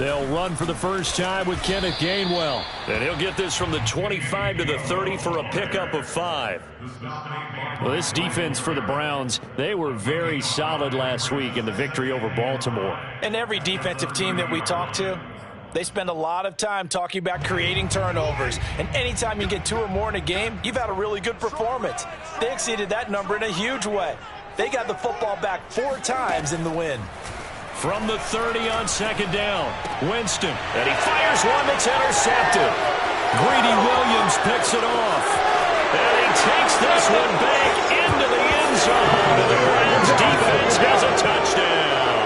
They'll run for the first time with Kenneth Gainwell. And he'll get this from the 25 to the 30 for a pickup of 5. Well, this defense for the Browns, they were very solid last week in the victory over Baltimore. And every defensive team that we talk to, they spend a lot of time talking about creating turnovers. And anytime you get 2 or more in a game, you've had a really good performance. They exceeded that number in a huge way. They got the football back 4 times in the win. From the 30 on second down, Winston. And he fires one that's intercepted. Greedy Williams picks it off. And he takes this one back into the end zone. And the Browns defense has a touchdown.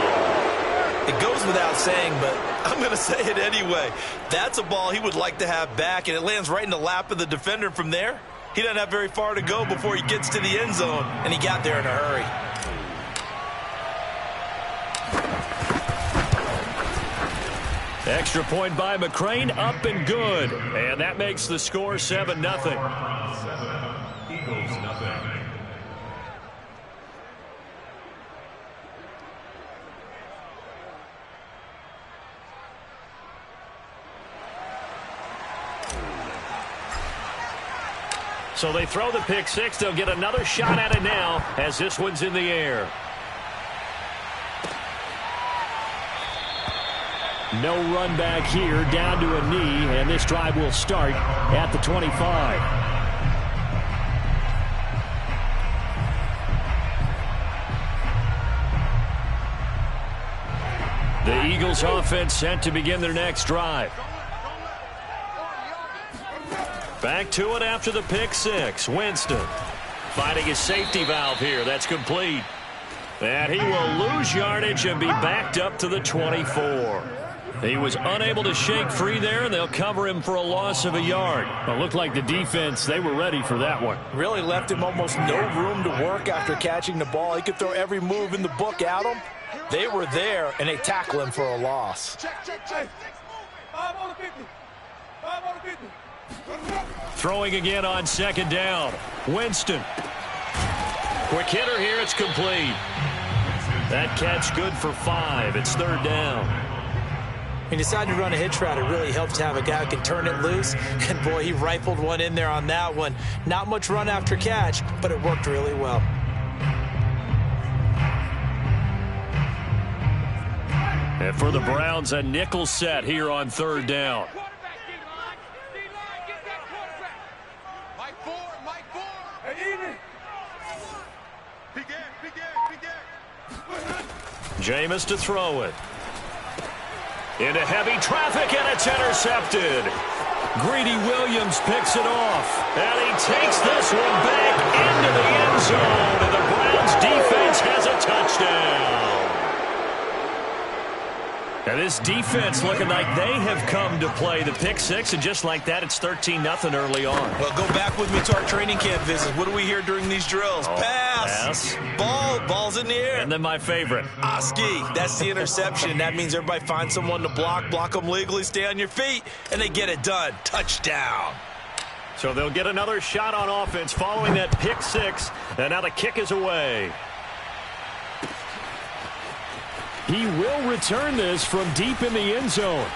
It goes without saying, but I'm going to say it anyway. That's a ball he would like to have back, and it lands right in the lap of the defender from there. He doesn't have very far to go before he gets to the end zone, and he got there in a hurry. Extra point by McCrane, up and good. And that makes the score 7-0. Eagles nothing. So they throw the pick six. They'll get another shot at it now as this one's in the air. No run back here, down to a knee, and this drive will start at the 25. The Eagles offense set to begin their next drive. Back to it after the pick six. Winston finding his safety valve here. That's complete. And he will lose yardage and be backed up to the 24. He was unable to shake free there, and they'll cover him for a loss of a yard. Well, it looked like the defense, they were ready for that one. Really left him almost no room to work after catching the ball. He could throw every move in the book at him. They were there, and they tackle him for a loss. Throwing again on second down. Winston. Quick hitter here. It's complete. That catch good for 5. It's third down. He decided to run a hitch route. It really helps to have a guy who can turn it loose. And, boy, he rifled one in there on that one. Not much run after catch, but it worked really well. And for the Browns, a nickel set here on third down. Jameis to throw it. Into heavy traffic, and it's intercepted. Greedy Williams picks it off. And he takes this one back into the end zone. And the Browns defense has a touchdown. And this defense looking like they have come to play the pick six, and just like that, it's 13-0 early on. Well, go back with me to our training camp visit. What do we hear during these drills? Pass. Ball's in the air. And then my favorite. Oski, that's the interception. That means everybody finds someone to block them legally, stay on your feet, and they get it done. Touchdown. So they'll get another shot on offense following that pick six, and now the kick is away. He will return this from deep in the end zone.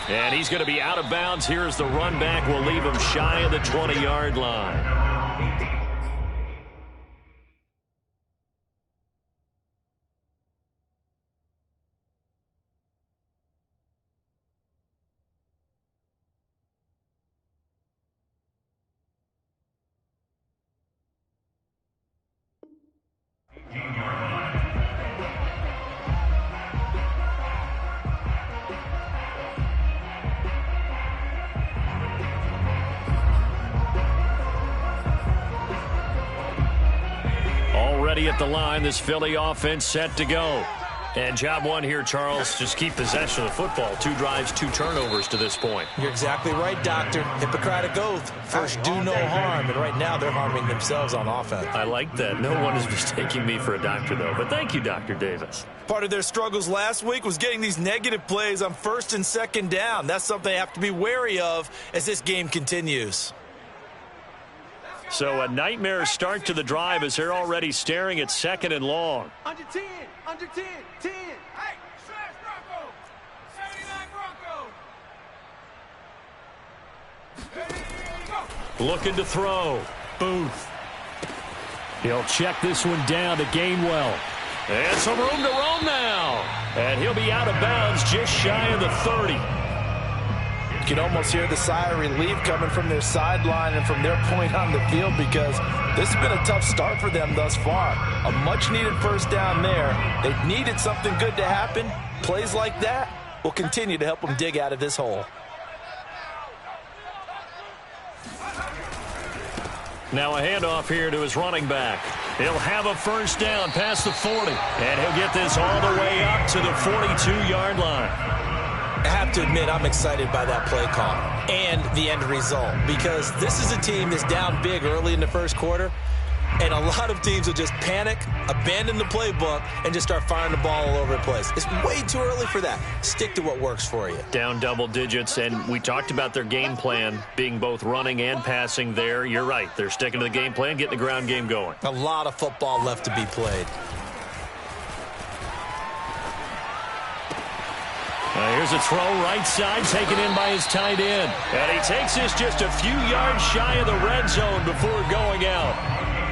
And he's going to be out of bounds here as the run back will leave him shy of the 20-yard line. At the line, this Philly offense set to go. And job one here, Charles, just keep possession of the football. 2 drives, 2 turnovers to this point. You're exactly right, Doctor. Hippocratic oath. First, do no harm. And right now, they're harming themselves on offense. I like that. No one is mistaking me for a doctor, though. But thank you, Dr. Davis. Part of their struggles last week was getting these negative plays on first and second down. That's something they have to be wary of as this game continues. So a nightmare start to the drive as they're already staring at second and long. Under 10, 10. Hey, slash Bronco. 79 Bronco. Looking to throw. Booth. He'll check this one down to Gainwell. And some room to roam now. And he'll be out of bounds just shy of the 30. You can almost hear the sigh of relief coming from their sideline and from their point on the field, because this has been a tough start for them thus far. A much-needed first down there. They needed something good to happen. Plays like that will continue to help them dig out of this hole. Now a handoff here to his running back. He'll have a first down past the 40. And he'll get this all the way up to the 42-yard line. I have to admit, I'm excited by that play call and the end result, because this is a team that's down big early in the first quarter, and a lot of teams will just panic, abandon the playbook, and just start firing the ball all over the place. It's way too early for that. Stick to what works for you. Down double digits, and we talked about their game plan being both running and passing there. You're right. They're sticking to the game plan, getting the ground game going. A lot of football left to be played. Here's a throw right side, taken in by his tight end. And he takes this just a few yards shy of the red zone before going out.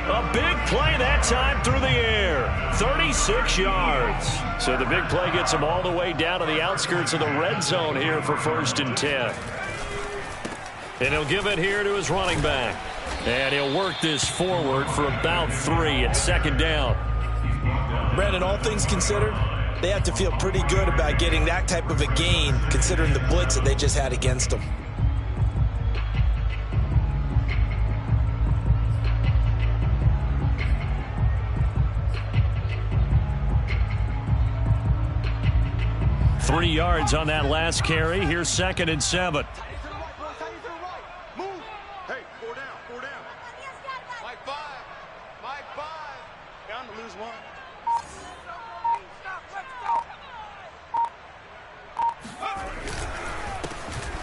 A big play that time through the air. 36 yards. So the big play gets him all the way down to the outskirts of the red zone here for 1st and 10. And he'll give it here to his running back. And he'll work this forward for about 3 at 2nd down. Brandon, all things considered, they have to feel pretty good about getting that type of a gain, considering the blitz that they just had against them. Three yards on that last carry. Here's 2nd and 7.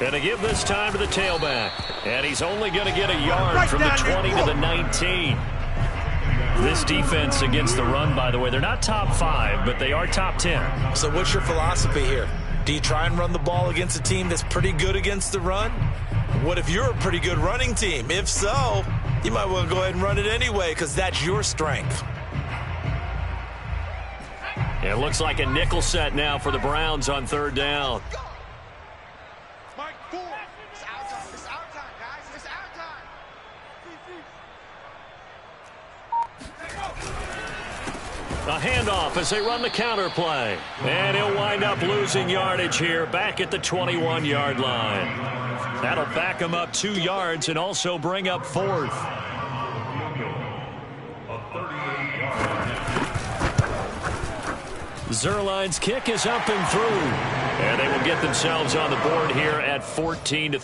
And to give this time to the tailback. And he's only going to get a yard from the 20 to the 19. This defense against the run, by the way, they're not top 5, but they are top 10. So what's your philosophy here? Do you try and run the ball against a team that's pretty good against the run? What if you're a pretty good running team? If so, you might want to go ahead and run it anyway, because that's your strength. It looks like a nickel set now for the Browns on 3rd down. A handoff as they run the counter play. And he'll wind up losing yardage here back at the 21-yard line. That'll back him up 2 yards and also bring up 4th. Zuerlein's kick is up and through. And they will get themselves on the board here at 14-3.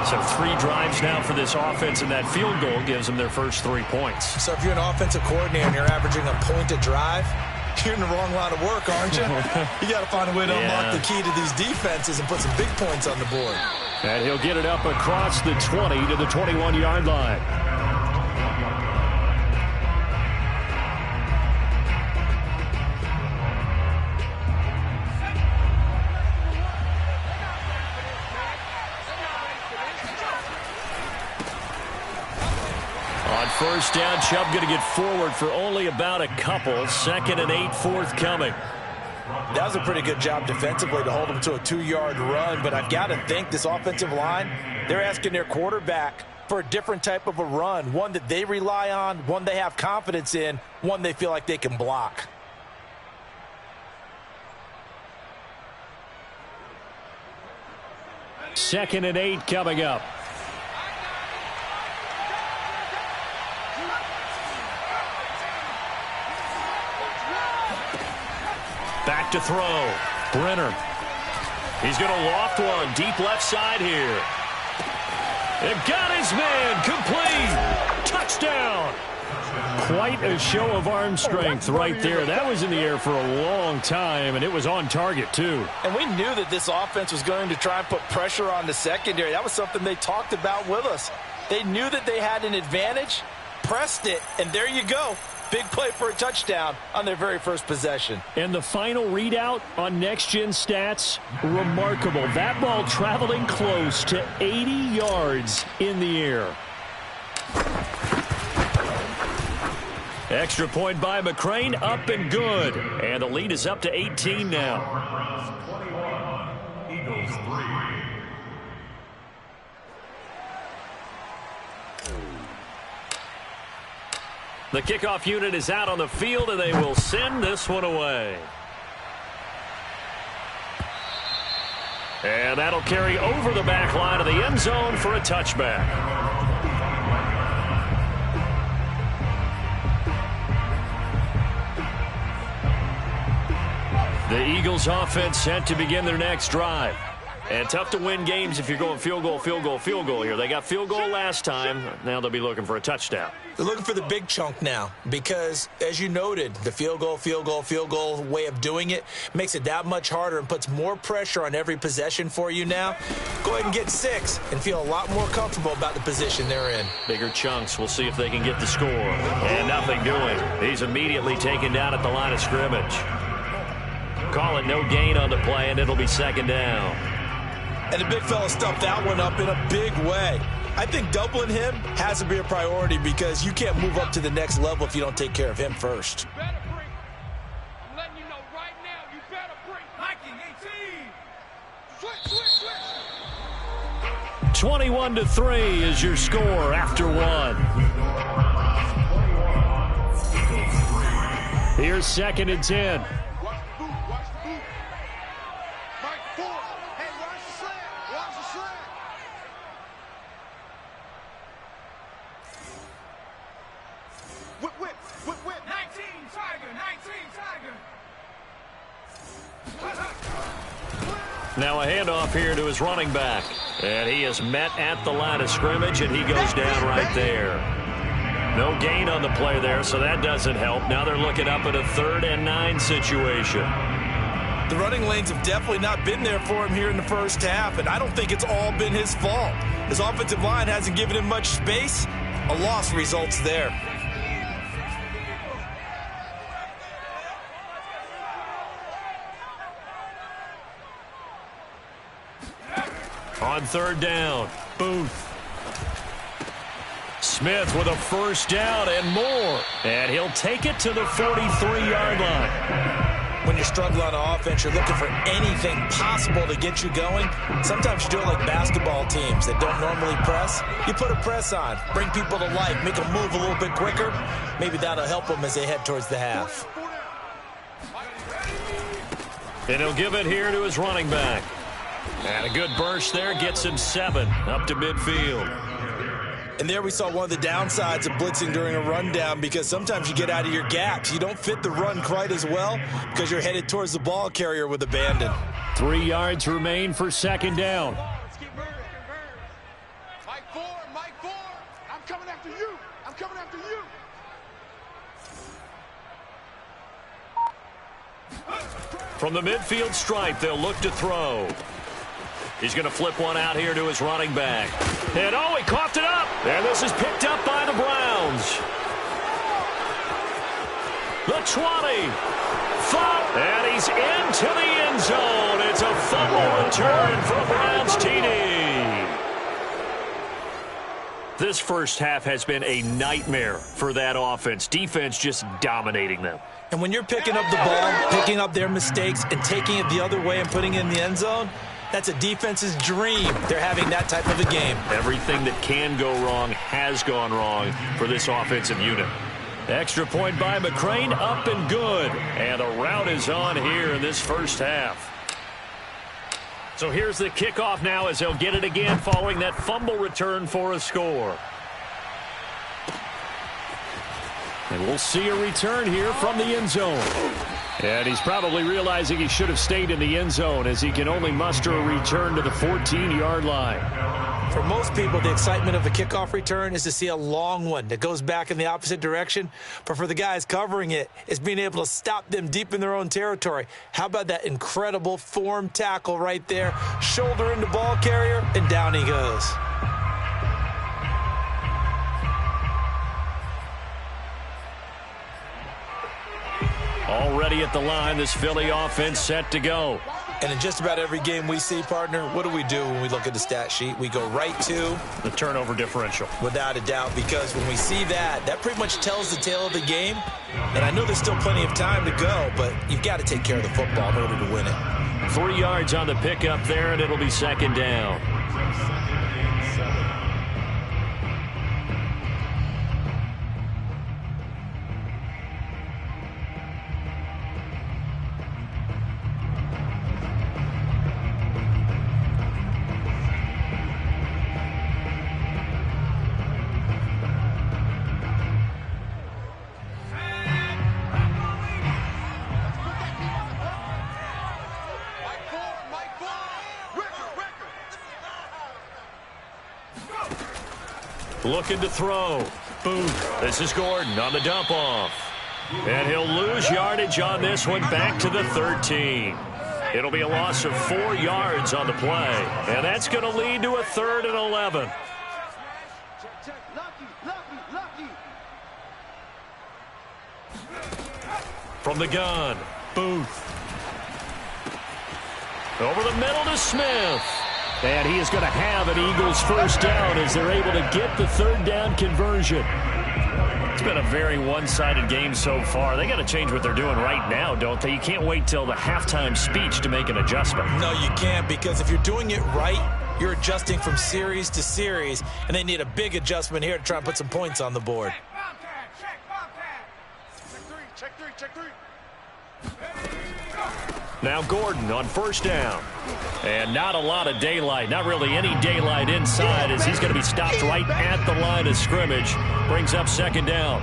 So 3 drives now for this offense, and that field goal gives them their first 3 points. So if you're an offensive coordinator and you're averaging a point a drive, you're in the wrong line of work, aren't you? You got to find a way to unlock the key to these defenses and put some big points on the board. And he'll get it up across the 20 to the 21-yard line. First down, Chubb going to get forward for only about a couple. 2nd and 8 forthcoming. That was a pretty good job defensively to hold them to a 2-yard run, but I've got to think this offensive line, they're asking their quarterback for a different type of a run, one that they rely on, one they have confidence in, one they feel like they can block. Second and 8 coming up. Back to throw. Brenner. He's going to loft one. Deep left side here. And got his man. Complete. Touchdown. Quite a show of arm strength right there. That was in the air for a long time, and it was on target, too. And we knew that this offense was going to try and put pressure on the secondary. That was something they talked about with us. They knew that they had an advantage, pressed it, and there you go. Big play for a touchdown on their very first possession. And the final readout on Next Gen Stats, remarkable. That ball traveling close to 80 yards in the air. Extra point by McCrane, up and good. And the lead is up to 18 now. Eagles 3. The kickoff unit is out on the field, and they will send this one away. And that'll carry over the back line of the end zone for a touchback. The Eagles offense set to begin their next drive. And tough to win games if you're going field goal, field goal, field goal here. They got field goal last time. Now they'll be looking for a touchdown. They're looking for the big chunk now because, as you noted, the field goal way of doing it makes it that much harder and puts more pressure on every possession for you now. Go ahead and get 6 and feel a lot more comfortable about the position they're in. Bigger chunks. We'll see if they can get the score. And nothing doing. He's immediately taken down at the line of scrimmage. Call it no gain on the play, and it'll be second down. And the big fella stuffed that one up in a big way. I think doubling him has to be a priority because you can't move up to the next level if you don't take care of him first. You better bring. I'm letting you know right now, you better bring. Hiking 21 18. Switch. 21-3 is your score after one. Here's 2nd and 10. Now a handoff here to his running back. And he is met at the line of scrimmage, and he goes down right there. No gain on the play there, so that doesn't help. Now they're looking up at a 3rd and 9 situation. The running lanes have definitely not been there for him here in the first half, and I don't think it's all been his fault. His offensive line hasn't given him much space. A loss results there. On 3rd down, Booth. Smith with a first down and more. And he'll take it to the 43-yard line. When you're struggling on offense, you're looking for anything possible to get you going. Sometimes you do it like basketball teams that don't normally press. You put a press on, bring people to life, make them move a little bit quicker. Maybe that'll help them as they head towards the half. And he'll give it here to his running back. And a good burst there gets him 7 up to midfield. And there we saw one of the downsides of blitzing during a rundown because sometimes you get out of your gaps. You don't fit the run quite as well because you're headed towards the ball carrier with abandon. 3 yards remain for 2nd down. Mike 4, I'm coming after you. I'm coming after you. From the midfield stripe, they'll look to throw. He's going to flip one out here to his running back. And oh, he coughed it up. And this is picked up by the Browns. The 20. And he's into the end zone. It's a fumble return for Browns TD. This first half has been a nightmare for that offense. Defense just dominating them. And when you're picking up the ball, picking up their mistakes, and taking it the other way and putting it in the end zone, that's a defense's dream. They're having that type of a game. Everything that can go wrong has gone wrong for this offensive unit. Extra point by McCrane, up and good. And the route is on here in this first half. So here's the kickoff now as they'll get it again following that fumble return for a score. And we'll see a return here from the end zone. And he's probably realizing he should have stayed in the end zone as he can only muster a return to the 14-yard line. For most people, the excitement of a kickoff return is to see a long one that goes back in the opposite direction. But for the guys covering it, it's being able to stop them deep in their own territory. How about that incredible form tackle right there? Shoulder into ball carrier, and down he goes. Already at the line, this Philly offense set to go. And in just about every game we see, partner, what do when we look at the stat sheet? We go right to the turnover differential. Without a doubt, because when we see that pretty much tells the tale of the game. And I know there's still plenty of time to go, but you've got to take care of the football in order to win it. 3 yards on the pickup there, and it'll be second down. Looking to throw. Boom. This is Gordon on the dump off. And he'll lose yardage on this one, back to the 13. It'll be a loss of 4 yards on the play. And that's going to lead to a 3rd and 11. From the gun, Booth. Over the middle to Smith. And he is going to have an Eagles first down as they're able to get the 3rd down conversion. It's been a very one-sided game so far. They got to change what they're doing right now, don't they? You can't wait till the halftime speech to make an adjustment. No, you can't, because if you're doing it right, you're adjusting from series to series, and they need a big adjustment here to try and put some points on the board. Check three. Now Gordon on first down. And not a lot of daylight, not really any daylight inside, as he's going to be stopped right at the line of scrimmage. Brings up second down.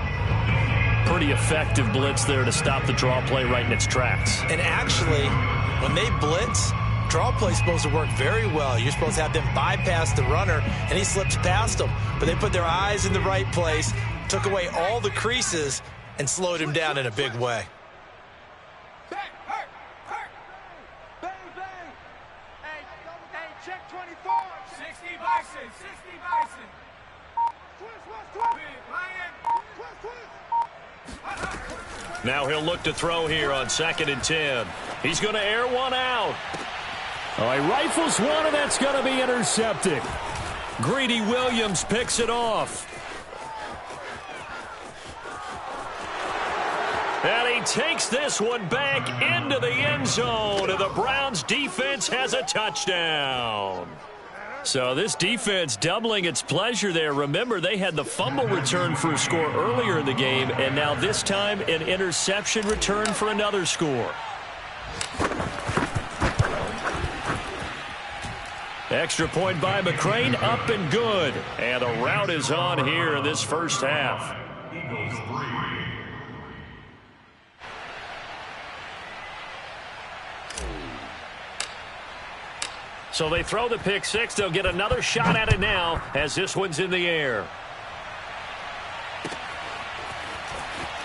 Pretty effective blitz there to stop the draw play right in its tracks. And actually, when they blitz, draw play's supposed to work very well. You're supposed to have them bypass the runner, and he slips past them. But they put their eyes in the right place, took away all the creases, and slowed him down in a big way. Now he'll look to throw here on 2nd and 10. He's going to air one out. Oh, he rifles one, and that's going to be intercepted. Greedy Williams picks it off. And he takes this one back into the end zone, and the Browns defense has a touchdown. So this defense doubling its pleasure there. Remember, they had the fumble return for a score earlier in the game, and now this time an interception return for another score. Extra point by McCrane, up and good. And a rout is on here in this first half. So they throw the pick six. They'll get another shot at it now as this one's in the air.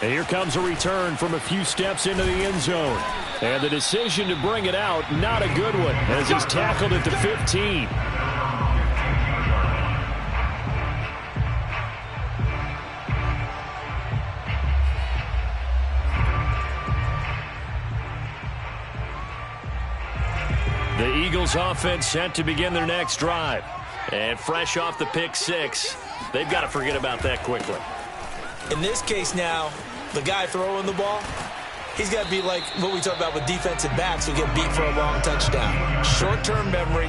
And here comes a return from a few steps into the end zone. And the decision to bring it out, not a good one, as he's tackled at the 15. The Eagles offense set to begin their next drive. And fresh off the pick six, they've got to forget about that quickly. In this case now, the guy throwing the ball, he's got to be like what we talk about with defensive backs who get beat for a long touchdown. Short-term memory,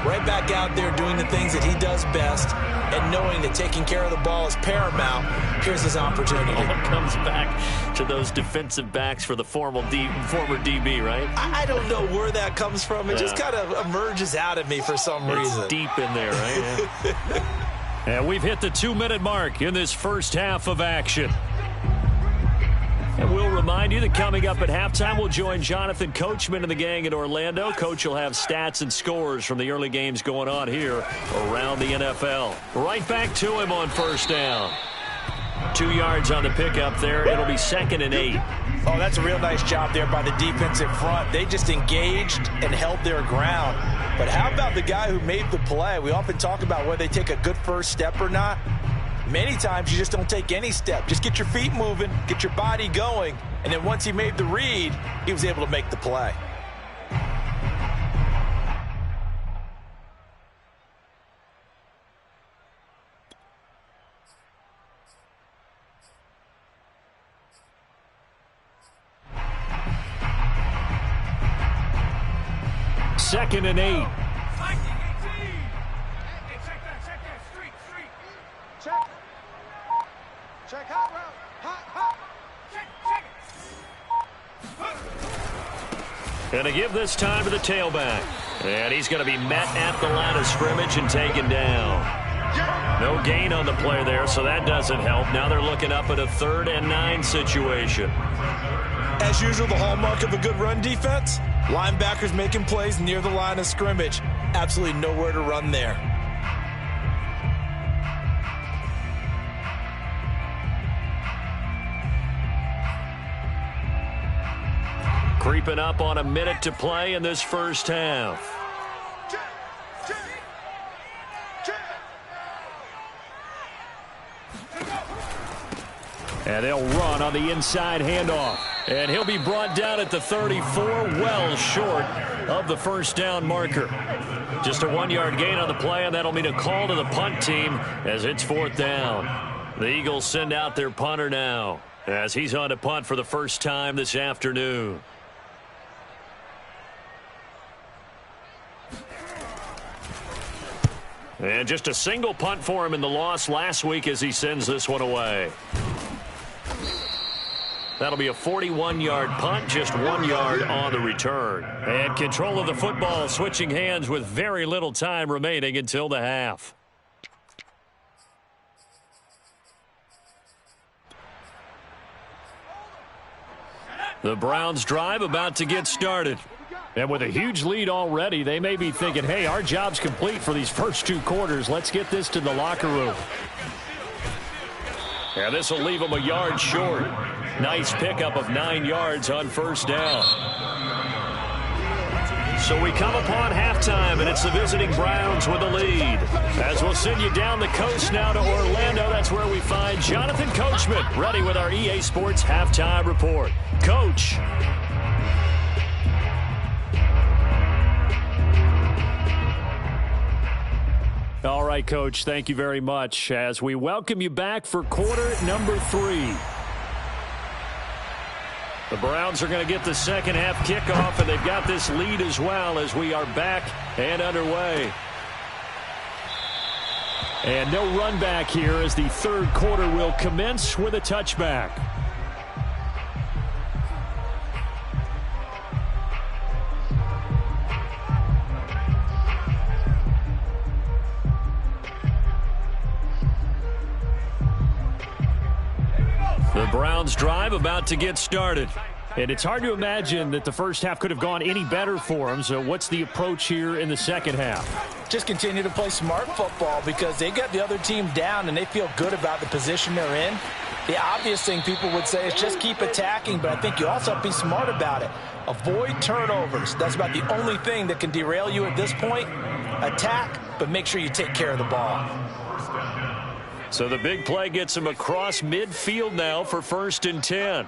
right back out there doing the things that he does best, and knowing that taking care of the ball is paramount. Here's his opportunity. All comes back to those defensive backs for the former DB, right? I don't know where that comes from. It just kind of emerges out at me for some reason. It's deep in there, right? Yeah. And we've hit the 2-minute mark in this first half of action. And we'll remind you that coming up at halftime, we'll join Jonathan Coachman and the gang in Orlando. Coach will have stats and scores from the early games going on here around the NFL. Right back to him on first down. 2 yards on the pickup there. It'll be 2nd and 8. Oh, that's a real nice job there by the defensive front. They just engaged and held their ground. But how about the guy who made the play? We often talk about whether they take a good first step or not. Many times you just don't take any step. Just get your feet moving, get your body going, and then once he made the read, he was able to make the play. Second and 8. Check hot route. Hot. Check. Going to give this time to the tailback. And he's going to be met at the line of scrimmage and taken down. No gain on the play there, so that doesn't help. Now they're looking up at a 3rd and 9 situation. As usual, the hallmark of a good run defense, linebackers making plays near the line of scrimmage. Absolutely nowhere to run there. Creeping up on a minute to play in this first half. And they'll run on the inside handoff. And he'll be brought down at the 34, well short of the first down marker. Just a 1-yard gain on the play, and that'll mean a call to the punt team as it's 4th down. The Eagles send out their punter now as he's on to punt for the first time this afternoon. And just a single punt for him in the loss last week as he sends this one away. That'll be a 41-yard punt, just 1 yard on the return. And control of the football switching hands with very little time remaining until the half. The Browns drive about to get started. And with a huge lead already, they may be thinking, hey, our job's complete for these first 2 quarters. Let's get this to the locker room. And this will leave them a yard short. Nice pickup of 9 yards on first down. So we come upon halftime, and it's the visiting Browns with the lead. As we'll send you down the coast now to Orlando, that's where we find Jonathan Coachman, ready with our EA Sports Halftime Report. Coach. All right, Coach, thank you very much as we welcome you back for quarter number 3. The Browns are going to get the second half kickoff, and they've got this lead as well as we are back and underway. And no run back here as the third quarter will commence with a touchback. The Browns drive about to get started. And it's hard to imagine that the first half could have gone any better for them. So what's the approach here in the second half? Just continue to play smart football because they got the other team down and they feel good about the position they're in. The obvious thing people would say is just keep attacking, but I think you also have to be smart about it. Avoid turnovers. That's about the only thing that can derail you at this point. Attack, but make sure you take care of the ball. So the big play gets him across midfield now for 1st and 10.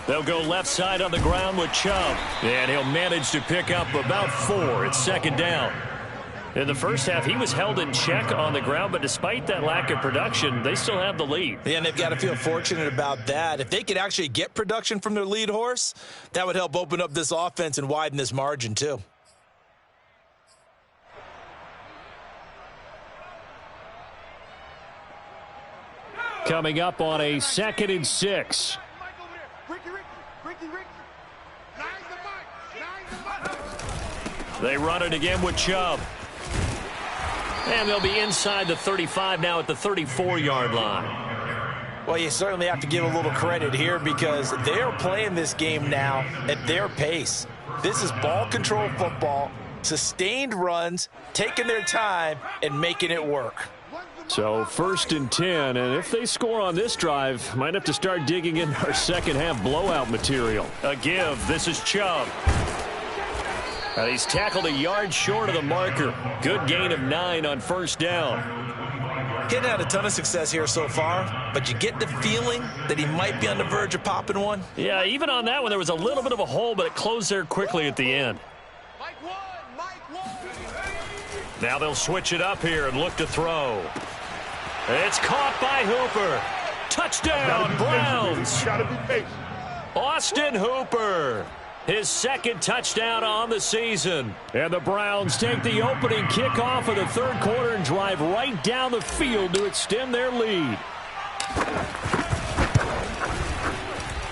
They'll go left side on the ground with Chubb. And he'll manage to pick up about 4. It's 2nd down. In the first half, he was held in check on the ground, but despite that lack of production, they still have the lead. Yeah, and they've got to feel fortunate about that. If they could actually get production from their lead horse, that would help open up this offense and widen this margin too. Coming up on a 2nd and 6. They run it again with Chubb. And they'll be inside the 35 now at the 34-yard line. Well, you certainly have to give a little credit here because they're playing this game now at their pace. This is ball control football, sustained runs, taking their time, and making it work. So 1st and 10, and if they score on this drive, might have to start digging in our second half blowout material. A give. This is Chubb. And he's tackled a yard short of the marker. Good gain of 9 on first down. He hadn't had a ton of success here so far, but you get the feeling that he might be on the verge of popping one. Yeah, even on that one, there was a little bit of a hole, but it closed there quickly at the end. Now they'll switch it up here and look to throw. It's caught by Hooper. Touchdown, Browns. Austin Hooper. His second touchdown on the season. And the Browns take the opening kickoff of the third quarter and drive right down the field to extend their lead.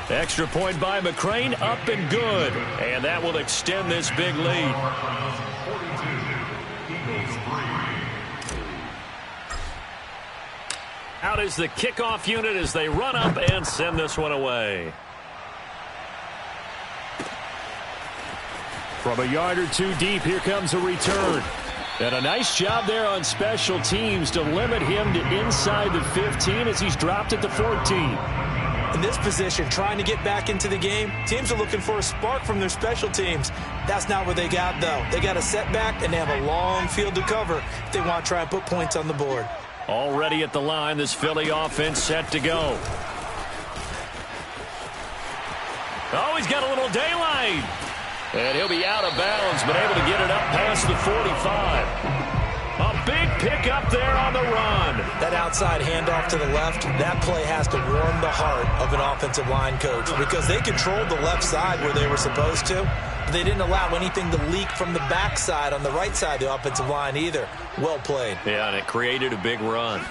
Extra point by McCrane, up and good. And that will extend this big lead. Out is the kickoff unit as they run up and send this one away. From a yard or two deep, here comes a return. And a nice job there on special teams to limit him to inside the 15 as he's dropped at the 14. In this position, trying to get back into the game, teams are looking for a spark from their special teams. That's not what they got, though. They got a setback, and they have a long field to cover if they want to try and put points on the board. Already at the line, this Philly offense set to go. Oh, he's got a little daylight. And he'll be out of bounds, but able to get it up past the 45. A big pickup there on the run. That outside handoff to the left, that play has to warm the heart of an offensive line coach because they controlled the left side where they were supposed to. But they didn't allow anything to leak from the backside on the right side of the offensive line either. Well played. Yeah, and it created a big run.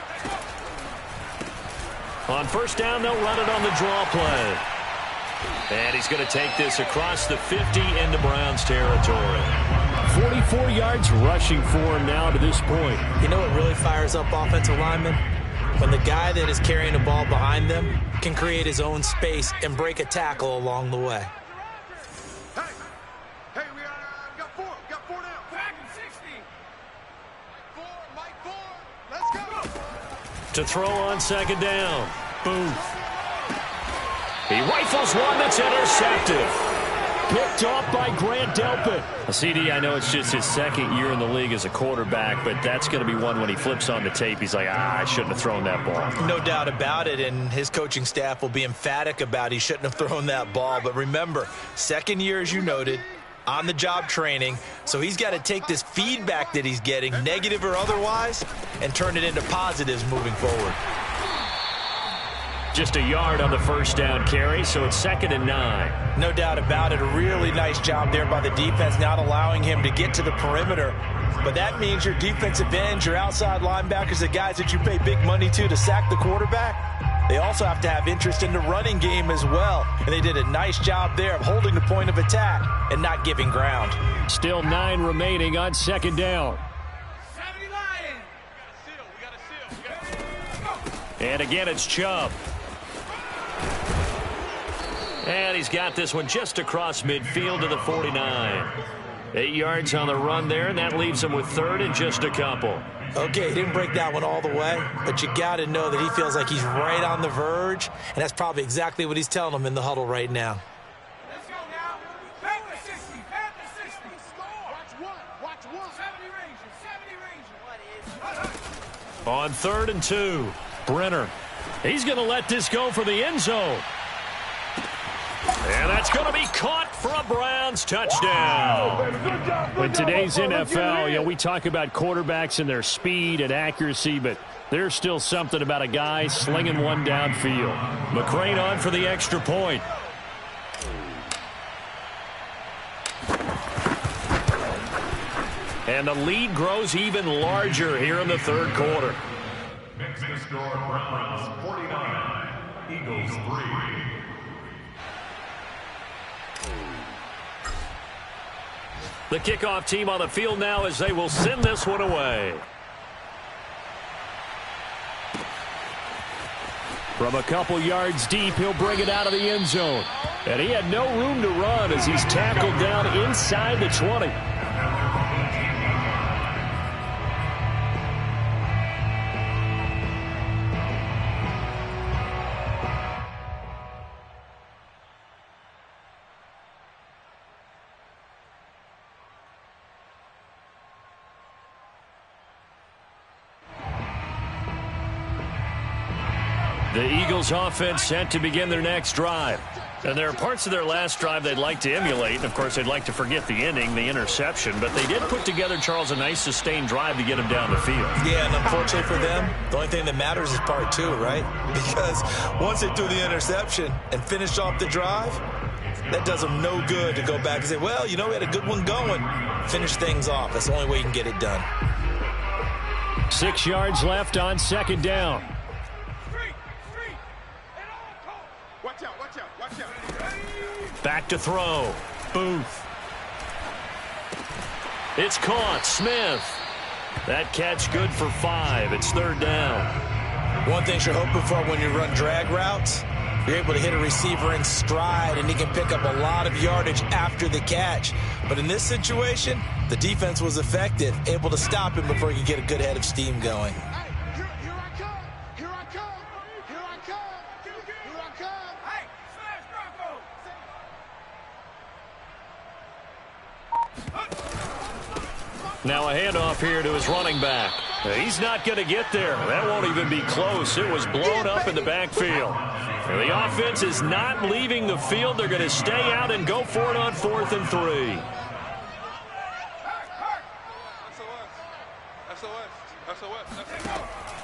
On first down, they'll run it on the draw play. And he's going to take this across the 50 into Browns territory. 44 yards rushing for him now to this point. You know what really fires up offensive linemen? When the guy that is carrying the ball behind them can create his own space and break a tackle along the way. Hey, we got four now. Back in 60. Mike 4. Let's go. To throw on second down. Booth. He rifles one that's intercepted. Picked off by Grant Delpit. CD, I know it's just his second year in the league as a quarterback, but that's going to be one when he flips on the tape. He's like, I shouldn't have thrown that ball. No doubt about it, and his coaching staff will be emphatic about he shouldn't have thrown that ball. But remember, second year, as you noted, on-the-job training, so he's got to take this feedback that he's getting, negative or otherwise, and turn it into positives moving forward. Just a yard on the first down carry, so it's 2nd and 9. No doubt about it. A really nice job there by the defense, not allowing him to get to the perimeter. But that means your defensive ends, your outside linebackers, the guys that you pay big money to sack the quarterback, they also have to have interest in the running game as well. And they did a nice job there of holding the point of attack and not giving ground. Still 9 remaining on second down. And again, it's Chubb. And he's got this one just across midfield to the 49. 8 yards on the run there, and that leaves him with 3rd and just a couple. Okay, he didn't break that one all the way, but you got to know that he feels like he's right on the verge, and that's probably exactly what he's telling them in the huddle right now. Let's go now. Back to 60. Back to 60. Score. Watch one. 70 Ranger. On 3rd and 2, Brenner. He's going to let this go for the end zone. And that's going to be caught for a Browns touchdown. In today's NFL, we talk about quarterbacks and their speed and accuracy, but there's still something about a guy slinging one downfield. McCrane on for the extra point. And the lead grows even larger here in the third quarter. Makes the score Browns 49, Eagles 3. The kickoff team on the field now as they will send this one away. From a couple yards deep, he'll bring it out of the end zone. And he had no room to run as he's tackled down inside the 20. The Eagles offense set to begin their next drive. And there are parts of their last drive they'd like to emulate. And, of course, they'd like to forget the ending, the interception. But they did put together, Charles, a nice sustained drive to get them down the field. Yeah, and unfortunately for them, the only thing that matters is part two, right? Because once they threw the interception and finished off the drive, that does them no good to go back and say, well, you know, we had a good one going. Finish things off. That's the only way you can get it done. 6 yards left on second down. Watch out, watch out, watch out. Back to throw. Booth. It's caught. Smith. That catch good for 5. It's third down. One thing you're hoping for when you run drag routes, you're able to hit a receiver in stride, and he can pick up a lot of yardage after the catch. But in this situation, the defense was effective, able to stop him before he could get a good head of steam going. Hey, here I come. Here I come. Here I come. Here I come. Hey, smash Bronco. Now a handoff here to his running back. He's not going to get there. That won't even be close. It was blown up in the backfield. And the offense is not leaving the field. They're going to stay out and go for it on 4th and 3.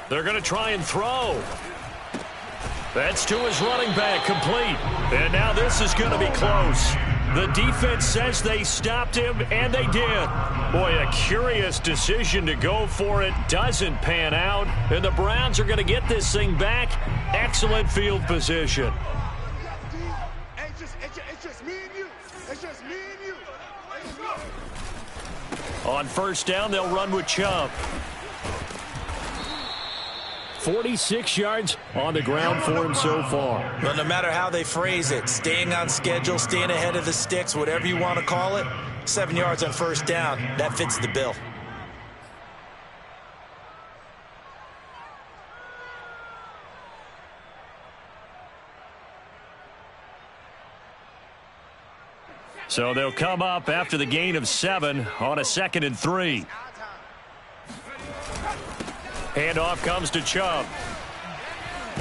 They're going to try and throw. That's to his running back, complete. And now this is going to be close. The defense says they stopped him, and they did. Boy, a curious decision to go for it. Doesn't pan out. And the Browns are going to get this thing back. Excellent field position. It's just me and you. It's just me and you. On first down, they'll run with Chubb. 46 yards on the ground for him so far. Well, no matter how they phrase it, staying on schedule, staying ahead of the sticks, whatever you want to call it, 7 yards on first down, that fits the bill. So they'll come up after the gain of 7 on a 2nd and 3. Handoff comes to Chubb.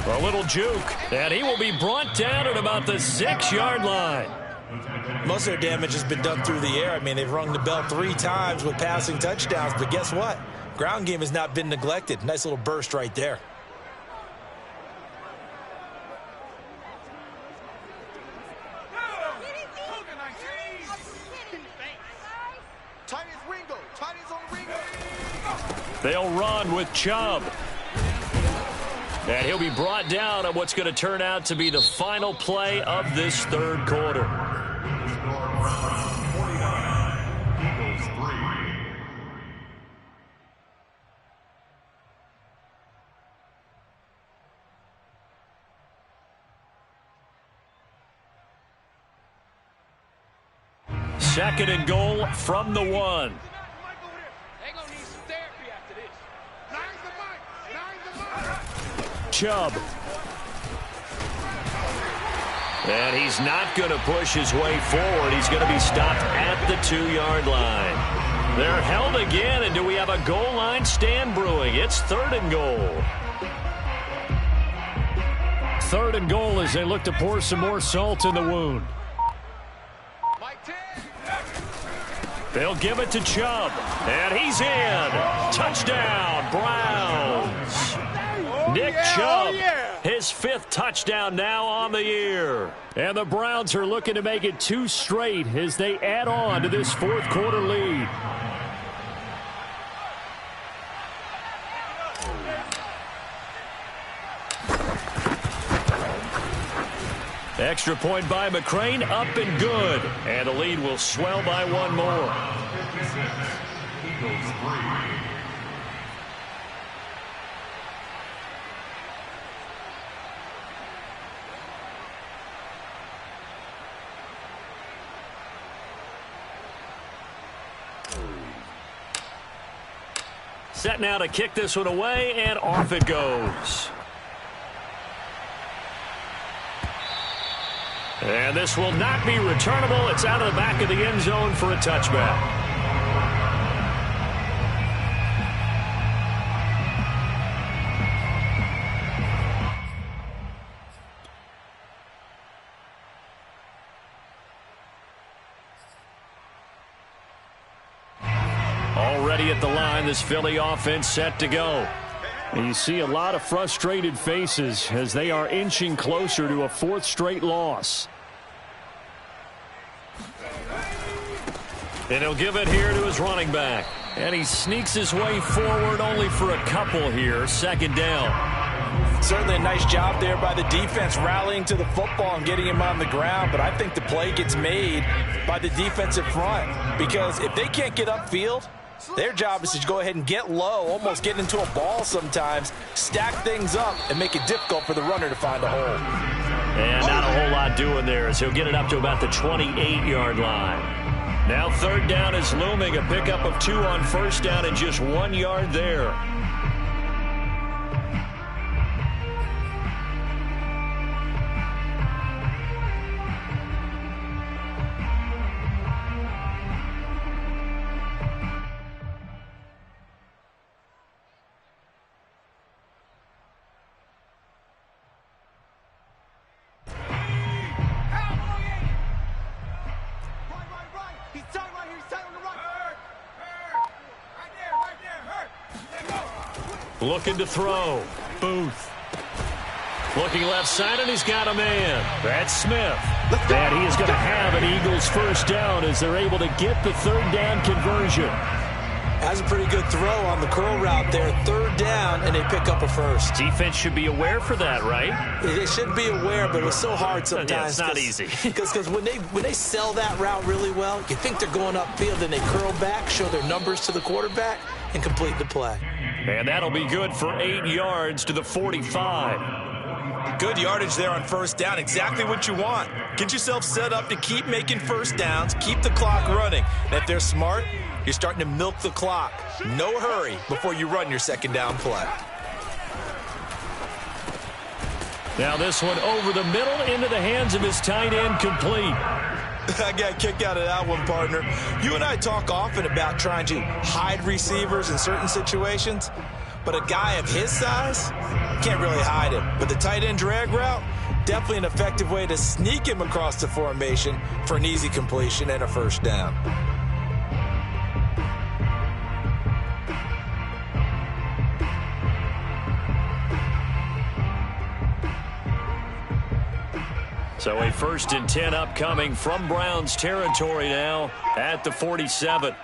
A little juke, and he will be brought down at about the 6-yard line. Most of their damage has been done through the air. I mean, they've rung the bell 3 times with passing touchdowns, but guess what? Ground game has not been neglected. Nice little burst right there. They'll run with Chubb. And he'll be brought down on what's going to turn out to be the final play of this third quarter. Second and goal from the 1. Chubb. And he's not going to push his way forward. He's going to be stopped at the 2-yard line. They're held again, and do we have a goal line stand brewing? It's 3rd and goal. 3rd and goal as they look to pour some more salt in the wound. They'll give it to Chubb, and he's in. Touchdown, Browns. Nick Chubb, his 5th touchdown now on the year. And the Browns are looking to make it 2 straight as they add on to this 4th quarter lead. Extra point by McCrane, up and good. And the lead will swell by 1 more. Set now to kick this one away, and off it goes. And this will not be returnable. It's out of the back of the end zone for a touchback. at the line. This Philly offense set to go. And you see a lot of frustrated faces as they are inching closer to a fourth straight loss. And he'll give it here to his running back. And he sneaks his way forward only for a couple here. Second down. Certainly a nice job there by the defense rallying to the football and getting him on the ground. But I think the play gets made by the defensive front. Because if they can't get upfield, their job is to go ahead and get low, almost get into a ball sometimes, stack things up, and make it difficult for the runner to find a hole. And not a whole lot doing there as he'll get it up to about the 28-yard line. Now third down is looming. A pickup of 2 on first down and just 1 yard there. Looking to throw. Booth. Looking left side, and he's got a man. That's Smith. And he is going to have an Eagles first down as they're able to get the third down conversion. That's a pretty good throw on the curl route there. Third down, and they pick up a first. Defense should be aware for that, right? They should be aware, but it's so hard sometimes. Yeah, it's not easy. Because when they sell that route really well, you think they're going upfield, and they curl back, show their numbers to the quarterback, and complete the play. And that'll be good for 8 yards to the 45. Good yardage there on first down. Exactly what you want. Get yourself set up to keep making first downs, keep the clock running. And if they're smart, you're starting to milk the clock. No hurry before you run your second down play. Now this one over the middle into the hands of his tight end, complete. I got a kick out of that one, partner. You and I talk often about trying to hide receivers in certain situations, but a guy of his size can't really hide him. But the tight end drag route, definitely an effective way to sneak him across the formation for an easy completion and a first down. So a 1st and 10 upcoming from Browns territory now at the 47.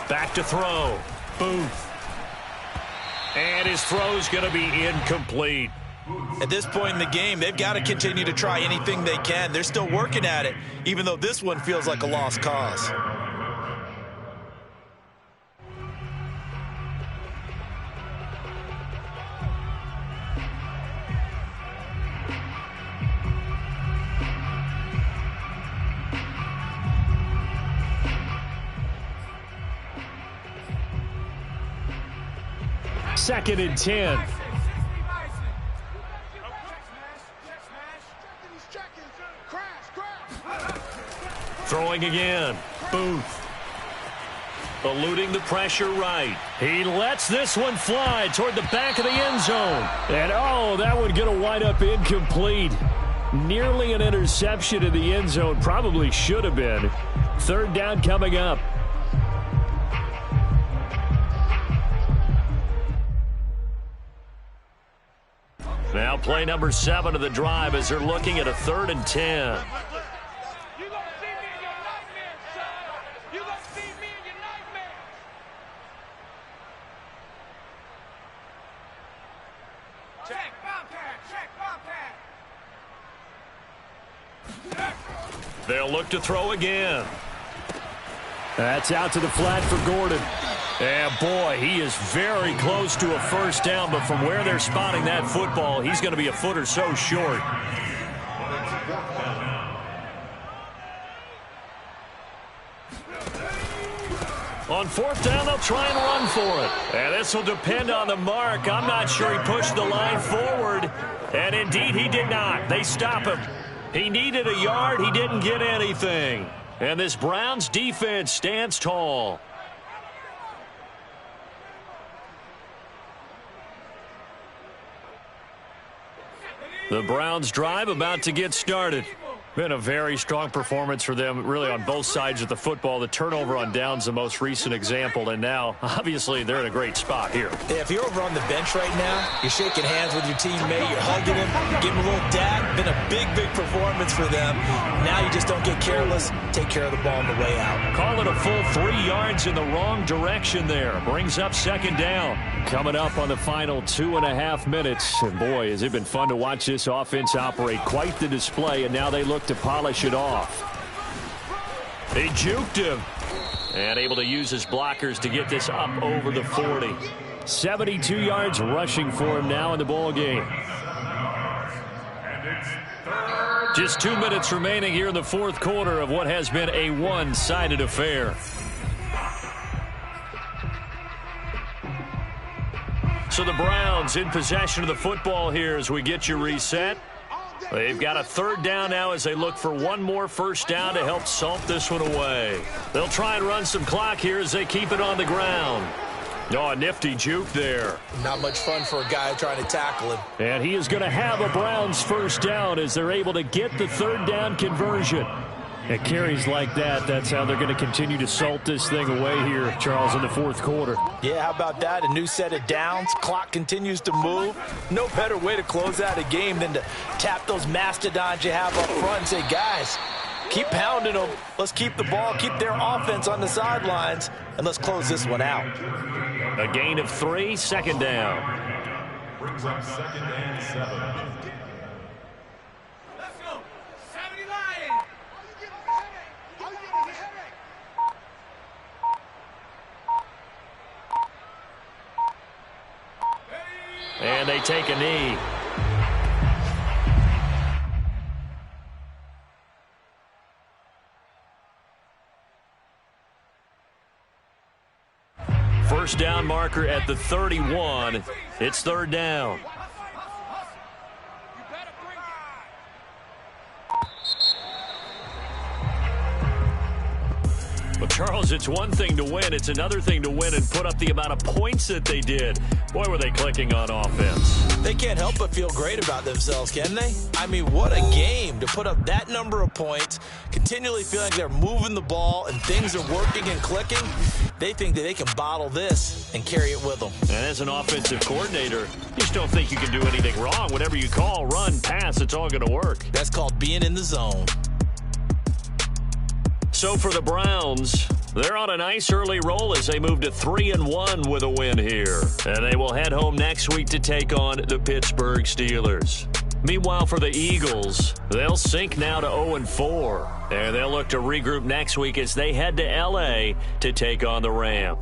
Back to throw. Booth. And his throw's going to be incomplete. At this point in the game, they've got to continue to try anything they can. They're still working at it, even though this one feels like a lost cause. Second and 10. Throwing again. Booth. Eluding the pressure right. He lets this one fly toward the back of the end zone. And oh, that one going to wind up incomplete. Nearly an interception in the end zone. Probably should have been. Third down coming up. Now play number 7 of the drive as they're looking at a 3rd and 10. Check, Bobcat, check, Bobcat. They'll look to throw again. That's out to the flat for Gordon. And boy, he is very close to a first down, but from where they're spotting that football, he's going to be a foot or so short. On 4th down, they'll try and run for it. And this will depend on the mark. I'm not sure he pushed the line forward. And indeed, he did not. They stop him. He needed a yard. He didn't get anything. And this Browns defense stands tall. The Browns drive about to get started. Been a very strong performance for them, really, on both sides of the football. The turnover on downs, the most recent example, and now, obviously, they're in a great spot here. Yeah, if you're over on the bench right now, you're shaking hands with your teammate, you're hugging him, giving him a little dab. Been a big, big performance for them. Now you just don't get careless. Take care of the ball on the way out. Call it a full 3 yards in the wrong direction there. Brings up second down. Coming up on the final 2.5 minutes. And boy, has it been fun to watch this offense operate. Quite the display, and now they look to polish it off. They juked him. And able to use his blockers to get this up over the 40. 72 yards rushing for him now in the ball game. Just 2 minutes remaining here in the fourth quarter of what has been a one-sided affair. So the Browns in possession of the football here as we get you reset. They've got a third down now as they look for one more first down to help salt this one away. They'll try and run some clock here as they keep it on the ground. Oh, a nifty juke there. Not much fun for a guy trying to tackle him. And he is going to have a Browns first down as they're able to get the third down conversion. At carries like that, that's how they're going to continue to salt this thing away here, Charles, in the fourth quarter. Yeah, how about that? A new set of downs. Clock continues to move. No better way to close out a game than to tap those mastodons you have up front and say, guys, keep pounding them. Let's keep the ball, keep their offense on the sidelines, and let's close this one out. A gain of 3, second down. Brings up second and 7. Let's go. 70 Lions. And they take a knee. First down marker at the 31. It's third down. Well, Charles, it's one thing to win. It's another thing to win and put up the amount of points that they did. Boy, were they clicking on offense. They can't help but feel great about themselves, can they? I mean, what a game to put up that number of points, continually feeling like they're moving the ball and things are working and clicking. They think that they can bottle this and carry it with them. And as an offensive coordinator, you just don't think you can do anything wrong. Whatever you call, run, pass, it's all going to work. That's called being in the zone. So for the Browns, they're on a nice early roll as they move to 3-1 with a win here. And they will head home next week to take on the Pittsburgh Steelers. Meanwhile, for the Eagles, they'll sink now to 0-4. And they'll look to regroup next week as they head to L.A. to take on the Rams.